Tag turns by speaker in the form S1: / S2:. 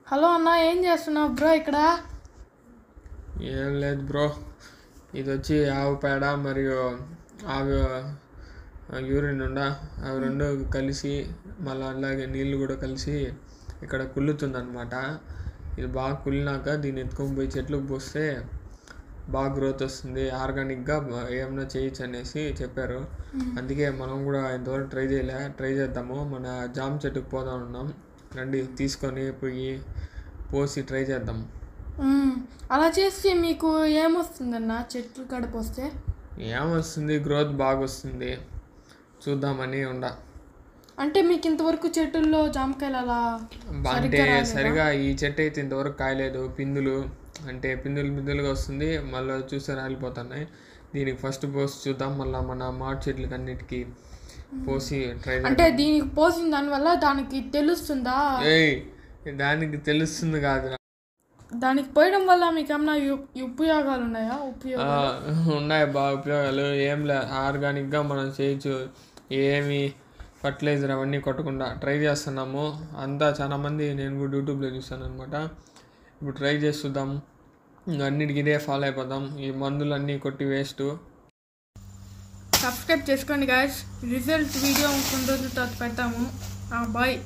S1: Hello అన్న, ఏం చేస్తున్నావు బ్రో ఇక్కడ?
S2: ఏం లేదు బ్రో, ఇది వచ్చి ఆవు పేడ మరియు ఆవు యూరిన్ అవి రెండు కలిసి మళ్ళీ అలాగే నీళ్ళు కూడా కలిసి ఇక్కడ కుళ్ళుతుందన్నమాట. ఇది బాగా కుళ్ళినాక దీన్ని ఎత్తుకొని పోయి చెట్లకు పోస్తే బాగా గ్రోత్ వస్తుంది, ఆర్గానిక్గా ఏమన్నా చేయొచ్చు అనేసి చెప్పారు. అందుకే మనం కూడా ఇంతవరకు ట్రై చేద్దాము. మన జామ చెట్టుకు పోదాం ఉన్నాం, రండి తీసుకొని పోయి పోసి ట్రై చేద్దాం.
S1: అలా చేస్తే మీకు ఏమొస్తుందన్న? చెట్లు కడిపోస్తే
S2: ఏమొస్తుంది, గ్రోత్ బాగా వస్తుంది, చూద్దామని
S1: అంటే మీకు ఇంతవరకు చెట్టుల్లో జామకాయలు అలా
S2: అంటే సరిగా ఈ చెట్టు అయితే ఇంతవరకు కాయలేదు. పిందులుగా వస్తుంది, మళ్ళీ చూస్తే రాలిపోతున్నాయి. దీనికి ఫస్ట్ పోసి చూద్దాం, మళ్ళీ మన మామిడి చెట్లకి అన్నిటికీ పోసి ట్రై చేద్దాం.
S1: అంటే దీనికి పోసిన దానివల్ల దానికి తెలుస్తుందా?
S2: దానికి తెలుస్తుంది కాదు,
S1: దానికి పోయడం వల్ల మీకు ఏమన్నా ఉపయోగాలు ఉన్నాయా?
S2: ఉన్నాయి బాగా ఉపయోగాలు. ఏం లే, ఆర్గానిక్గా మనం చేయొచ్చు, ఏమి ఫర్టిలైజర్ అవన్నీ కొట్టకుండా ట్రై చేస్తున్నాము. అంతా చాలామంది నేను కూడా యూట్యూబ్లో చూస్తాను అనమాట. ఇప్పుడు ట్రై చేసి చూద్దాం, అన్నిటికీ ఇదే ఫాలో అయిపోదాం. ఈ మందులన్నీ కొట్టి వేస్ట్.
S1: సబ్స్క్రైబ్ చేసుకోండి గాయస్, రిజల్ట్ వీడియో కొన్ని రోజుల తర్వాత పెడతాము. బాయ్.